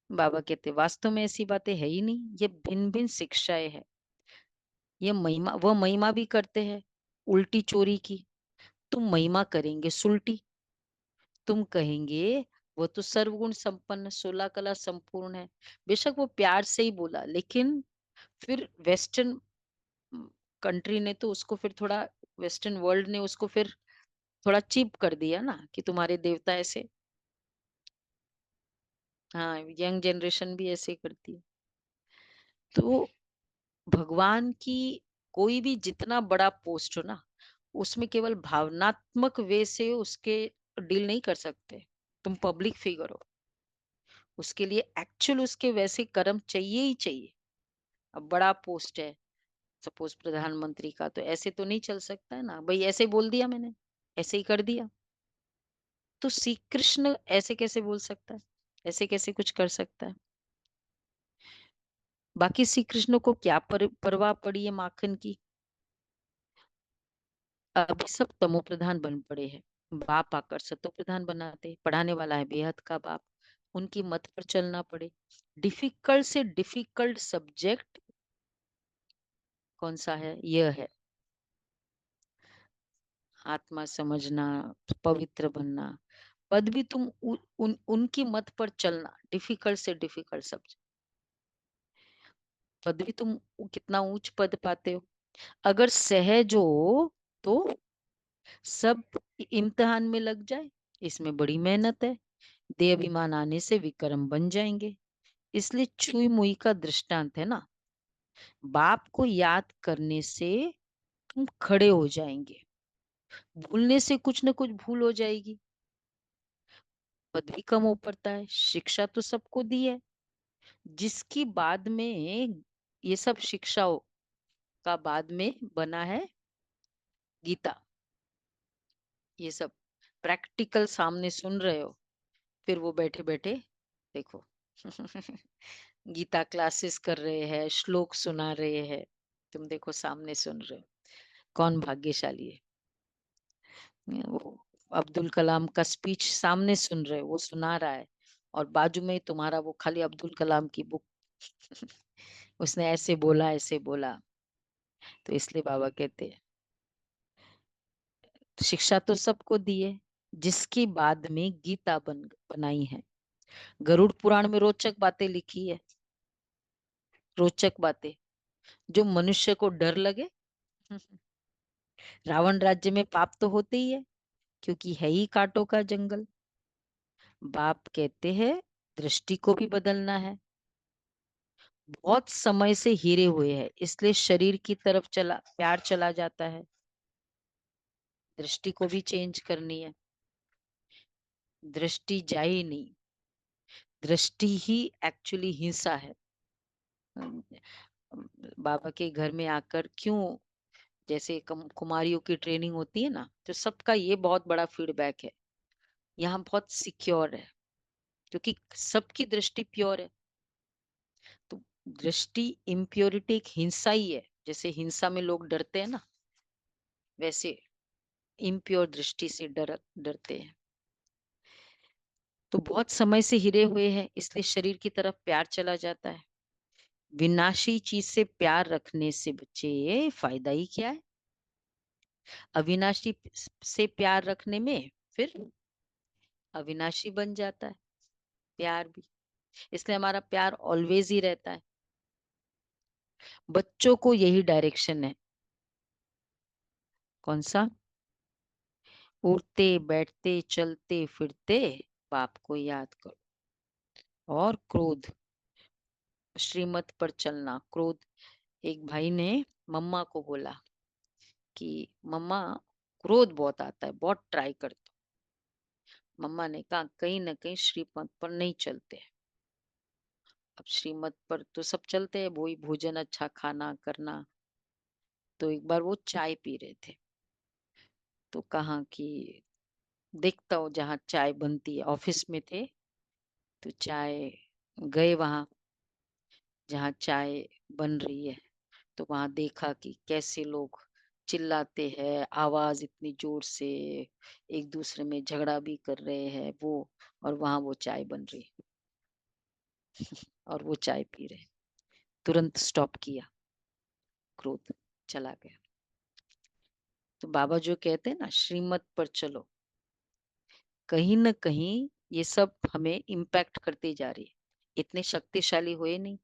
बाबा कहते वास्तव में ऐसी बातें है ही नहीं, ये भिन्न भिन्न शिक्षाएं है। ये महिमा, वह महिमा भी करते हैं उल्टी चोरी की, तुम महिमा करेंगे सुलटी। तुम कहेंगे वो तो सर्वगुण संपन्न 16 कला संपूर्ण है। बेशक वो प्यार से ही बोला, लेकिन फिर वेस्टर्न कंट्री ने तो उसको फिर थोड़ा, वेस्टर्न वर्ल्ड ने उसको फिर थोड़ा चीप कर दिया ना, कि तुम्हारे देवता ऐसे। हाँ, यंग जनरेशन भी ऐसे ही करती है। तो भगवान की कोई भी जितना बड़ा पोस्ट हो ना, उसमें केवल भावनात्मक वे से उसके डील नहीं कर सकते। तुम पब्लिक फिगर हो, उसके लिए एक्चुअल उसके वैसे कर्म चाहिए ही चाहिए। अब बड़ा पोस्ट है सपोज प्रधानमंत्री का, तो ऐसे तो नहीं चल सकता है ना भाई, ऐसे बोल दिया मैंने, ऐसे ही कर दिया। तो श्री कृष्ण ऐसे कैसे बोल सकता है, ऐसे कैसे कुछ कर सकता है। बाकी श्री कृष्ण को क्या परवाह पड़ी है माखन की। अभी सब तमो प्रधान बन पड़े हैं, बाप आकर सतो प्रधान बनाते, पढ़ाने वाला है बेहद का बाप, उनकी मत पर चलना पड़े। डिफिकल्ट से डिफिकल्ट सब्जेक्ट कौन सा है, यह है आत्मा समझना, पवित्र बनना। पद भी तुम उनकी मत पर चलना, डिफिकल्ट से डिफिकल्ट सब्जेक्ट। पद भी तुम कितना ऊंच पद पाते हो। अगर सहज हो तो सब इम्तिहान में लग जाए, इसमें बड़ी मेहनत है। देह अभिमान आने से विक्रम बन जाएंगे। इसलिए छुई मुई का दृष्टांत है ना, बाप को याद करने से तुम खड़े हो जाएंगे, भूलने से कुछ न कुछ भूल हो जाएगी, पद भी कम हो पड़ता है। शिक्षा तो सबको दी है, जिसकी बाद में ये सब शिक्षाओं का बाद में बना है गीता। ये सब प्रैक्टिकल सामने सुन रहे हो, फिर वो बैठे बैठे देखो गीता क्लासेस कर रहे हैं, श्लोक सुना रहे हैं, तुम देखो सामने सुन रहे हो, कौन भाग्यशाली है। वो अब्दुल कलाम का स्पीच सामने सुन रहे हो, वो सुना रहा है, और बाजू में तुम्हारा वो खाली अब्दुल कलाम की बुक उसने ऐसे बोला ऐसे बोला। तो इसलिए बाबा कहते हैं शिक्षा तो सबको दी है, जिसकी बाद में गीता बनाई है। गरुड़ पुराण में रोचक बातें लिखी है, रोचक बातें जो मनुष्य को डर लगे। रावण राज्य में पाप तो होते ही है, क्योंकि है ही कांटों का जंगल। बाप कहते हैं दृष्टि को भी बदलना है। बहुत समय से हिरे हुए हैं, इसलिए शरीर की तरफ चला प्यार चला जाता है, दृष्टि को भी चेंज करनी है। दृष्टि जाए ही नहीं, दृष्टि ही एक्चुअली हिंसा है। अम, बाबा के घर में आकर क्यों, जैसे कुमारियों की ट्रेनिंग होती है ना, तो सबका ये बहुत बड़ा फीडबैक है, यहाँ बहुत सिक्योर है, क्योंकि सबकी दृष्टि प्योर है। तो दृष्टि इम्प्योरिटी एक हिंसा ही है, जैसे हिंसा में लोग डरते हैं ना, वैसे इम्प्योर दृष्टि से डरते हैं। तो बहुत समय से हिरे हुए हैं, इसलिए शरीर की तरफ प्यार चला जाता है। विनाशी चीज से प्यार रखने से बच्चे फायदा ही क्या है। अविनाशी से प्यार रखने में फिर अविनाशी बन जाता है प्यार भी, इसलिए हमारा प्यार ऑलवेज ही रहता है। बच्चों को यही डायरेक्शन है, कौन सा, उठते बैठते चलते फिरते बाप को याद करो। और क्रोध, श्रीमत पर चलना, क्रोध। एक भाई ने मम्मा को बोला कि मम्मा क्रोध बहुत आता है, बहुत ट्राई करते मम्मा ने कहा कहीं ना कहीं श्रीमत पर नहीं चलते हैं। अब श्रीमत पर तो सब चलते हैं, वही भोजन अच्छा खाना करना। तो एक बार वो चाय पी रहे थे, तो कहा कि देखता हूँ जहाँ चाय बनती है, ऑफिस में थे तो चाय गए वहां जहाँ चाय बन रही है। तो वहां देखा कि कैसे लोग चिल्लाते हैं, आवाज इतनी जोर से, एक दूसरे में झगड़ा भी कर रहे हैं वो, और वहां वो चाय बन रही है और वो चाय पी रहे। तुरंत स्टॉप किया, क्रोध चला गया। तो बाबा जो कहते हैं ना, श्रीमत पर चलो, कहीं न कहीं ये सब हमें इम्पैक्ट करती जा रही है। इतने शक्तिशाली हुए नहीं।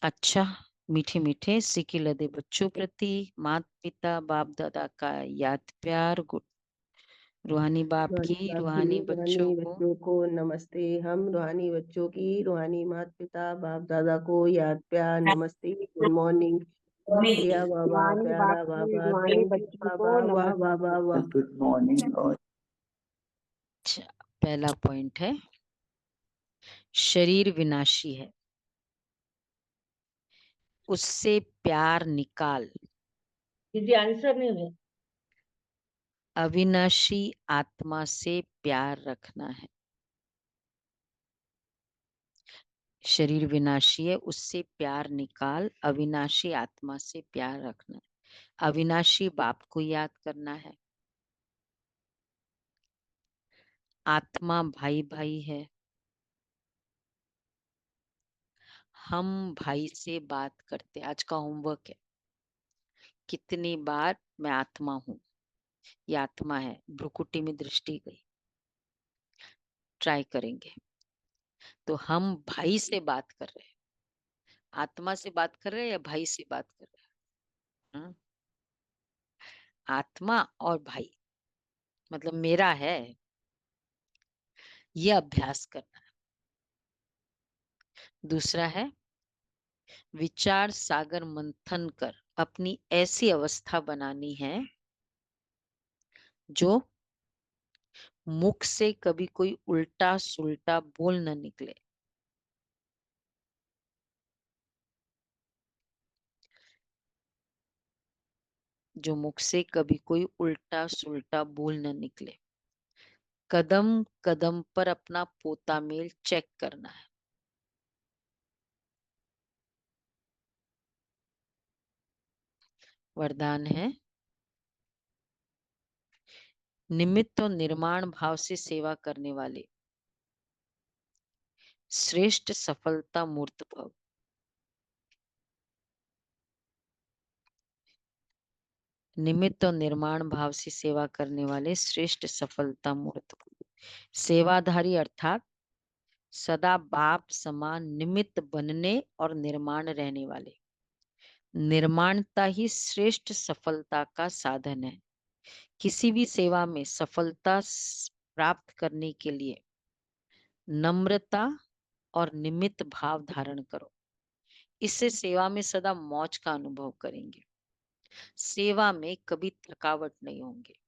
अच्छा, मीठे-मीठे सिक्के लदे बच्चों प्रति माता-पिता, बाप-दादा का याद प्यार, रूहानी बाप रूहानी की, बाप की, रूहानी बच्चों रूहानी को। बच्चों को नमस्ते। हम रूहानी बच्चों की, रूहानी माता पिता बाप दादा को याद प्यार नमस्ते। Good morning. शुक्रिया बाबा, रूहानी बाप प्यारा की बाबा, रूहानी थैंक यू बच्ची बाबा, को वाह वाह नमस्ते। वाह वाह। Good morning. और अच्छा, पहला पॉइंट है, शरीर विनाशी है, उससे प्यार निकाल। दीदी आंसर नहीं है। अविनाशी आत्मा से प्यार रखना है। शरीर विनाशी है, उससे प्यार निकाल, अविनाशी आत्मा से प्यार रखना है। अविनाशी बाप को याद करना है। आत्मा भाई भाई है। हम भाई से बात करते, आज का होमवर्क है, कितनी बार मैं आत्मा हूं, ये आत्मा है, भ्रुकुटी में दृष्टि गई। ट्राई करेंगे। तो हम भाई से बात कर रहे हैं, आत्मा से बात कर रहे हैं या भाई से बात कर रहे हैं? हाँ? आत्मा और भाई, मतलब मेरा है, ये अभ्यास करना है। दूसरा है, विचार सागर मंथन कर अपनी ऐसी अवस्था बनानी है जो मुख से कभी कोई उल्टा सुल्टा बोल न निकले। जो मुख से कभी कोई उल्टा सुल्टा बोल न निकले। कदम कदम पर अपना पोता मेल चेक करना है। वरदान है, निमित्त और निर्माण भाव से सेवा करने वाले श्रेष्ठ सफलता मूर्त भव। निमित्त और निर्माण भाव से सेवा करने वाले श्रेष्ठ सफलता मूर्त भव। सेवाधारी अर्थात सदा बाप समान निमित्त बनने और निर्माण रहने वाले। निर्माणता ही श्रेष्ठ सफलता का साधन है। किसी भी सेवा में सफलता प्राप्त करने के लिए नम्रता और निमित्त भाव धारण करो। इससे सेवा में सदा मौज का अनुभव करेंगे। सेवा में कभी थकावट नहीं होंगे।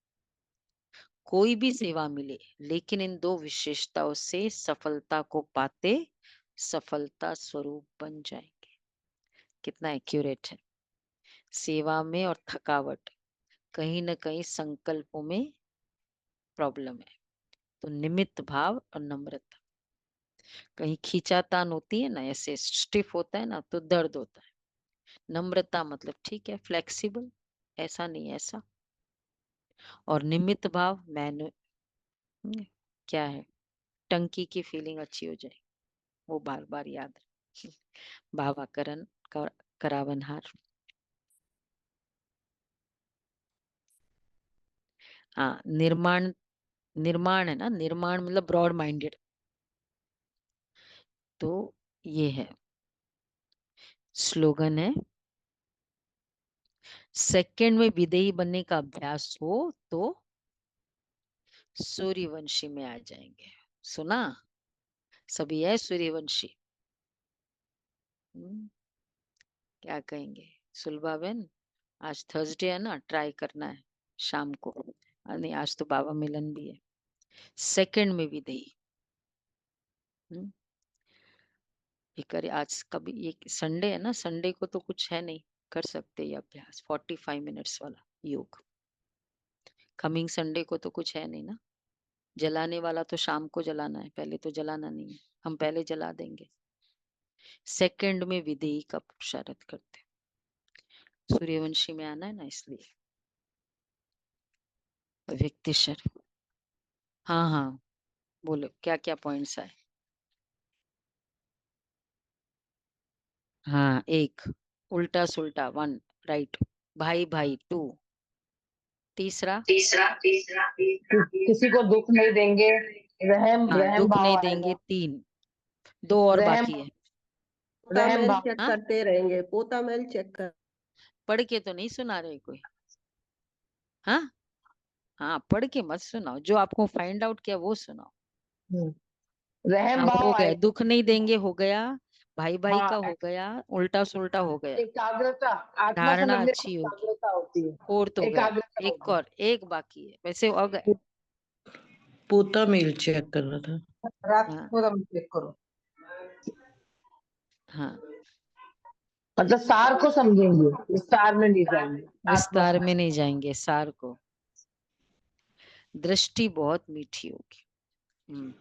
कोई भी सेवा मिले, लेकिन इन दो विशेषताओं से सफलता को पाते सफलता स्वरूप बन जाएंगे। कितना एक्यूरेट है। सेवा में और थकावट, कहीं ना कहीं संकल्पों में प्रॉब्लम है। तो निमित्त भाव और नम्रता। कहीं खींचातान होती है ना, ऐसे स्टिफ होता है ना, तो दर्द होता है। नम्रता मतलब ठीक है, फ्लेक्सिबल, ऐसा नहीं ऐसा। और निमित्त भाव मैंने क्या है, टंकी की फीलिंग अच्छी हो जाए, वो बार बार याद रहे। भावाकरण का करावनहार। हाँ, निर्माण, निर्माण है ना, निर्माण मतलब ब्रॉड माइंडेड। तो ये है, स्लोगन है, सेकंड में विदेही बनने का अभ्यास हो तो सूर्यवंशी में आ जाएंगे। सुना, सभी है सूर्यवंशी। क्या कहेंगे सुलभा बहन? आज थर्सडे है ना, ट्राई करना है शाम को। नहीं, आज तो बाबा मिलन भी है। सेकंड में विधेयी। ये करे आज कभी, ये संडे है ना, संडे को तो कुछ है नहीं, कर सकते ये अभ्यास 45 मिनट्स वाला योग। कमिंग संडे को तो कुछ है नहीं ना, जलाने वाला तो शाम को जलाना है, पहले तो जलाना नहीं है, हम पहले जला देंगे। सेकंड में विधेयी का पुरुषार्थ करते हैं। सूर्यवंशी में आना है ना, इसलिए व्यक्ति शर्म। हाँ हाँ, बोलो क्या क्या पॉइंट्स आए। हाँ, एक उल्टा सुल्टा 1, राइट। भाई भाई 2, तीसरा किसी को दुख नहीं देंगे, रहम हाँ, रहम दुख भाव नहीं देंगे आएगा। 3, 2 और रहम बाकी है। पोता रहम मेल भाव। चेक हाँ, करते रहेंगे, पोता मेल चेक कर। पढ़ के तो नहीं सुना रहे कोई। हाँ हाँ, पढ़ के मत सुनाओ, जो आपको फाइंड आउट किया वो सुनाओ। रहम हाँ, भाव हो गया, आएगा। दुख नहीं देंगे हो गया, भाई भाई का हाँ, हो गया, उल्टा सुल्टा हो गया, एकाग्रता, आत्मा धारणा समझने में अच्छी होगी, एकाग्रता होती है। और तो गया, एकाग्रता एक होती है। और, एक बाकी है वैसे हो गए। पोता मेल चेक कर रहा था। रात हाँ को तुम चेक करो, हाँ, मतलब सार को समझेंगे, विस्तार में नहीं जाएंगे। आत्मा विस्तार समझ। में नहीं जाएंगे, सार को। दृष्टि बहुत मीठी होगी। हम्म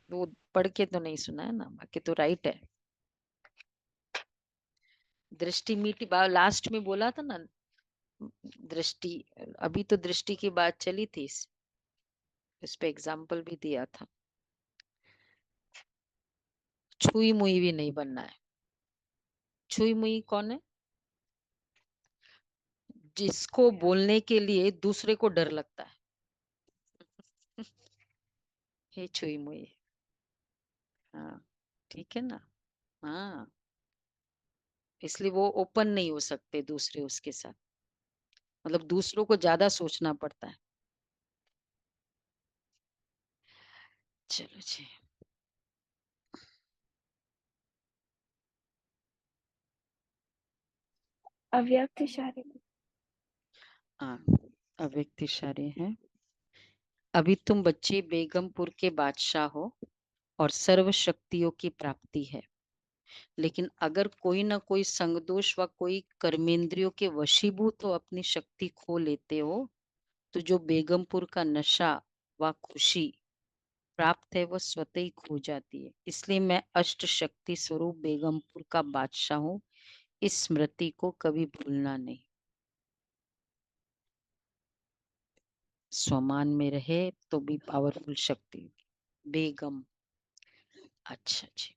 वो पढ़ के तो नहीं सुना है ना, बाकी तो राइट है। दृष्टि मीठी, लास्ट में बोला था ना, दृष्टि, अभी तो दृष्टि की बात चली थी, इस पे एग्जाम्पल भी दिया था। छुई मुई भी नहीं बनना है। छुई मुई कौन है? जिसको बोलने के लिए दूसरे को डर लगता है, ये छुई मुई है। हाँ, ठीक है ना। हाँ, इसलिए वो ओपन नहीं हो सकते दूसरे उसके साथ, मतलब दूसरों को ज्यादा सोचना पड़ता है। चलो जी। अव्यक्त इशारे। हाँ, अव्यक्त इशारे हैं। अभी तुम बच्चे बेगमपुर के बादशाह हो और सर्व शक्तियों की प्राप्ति है, लेकिन अगर कोई ना कोई संगदोष व कोई कर्मेंद्रियों के वशीभूत हो अपनी शक्ति खो लेते हो, तो जो बेगमपुर का नशा व खुशी प्राप्त है वह स्वतः ही खो जाती है। इसलिए मैं अष्ट शक्ति स्वरूप बेगमपुर का बादशाह हूँ, इस स्मृति को कभी भूलना नहीं। स्वमान में रहे तो भी पावरफुल शक्ति बेगम। अच्छा जी।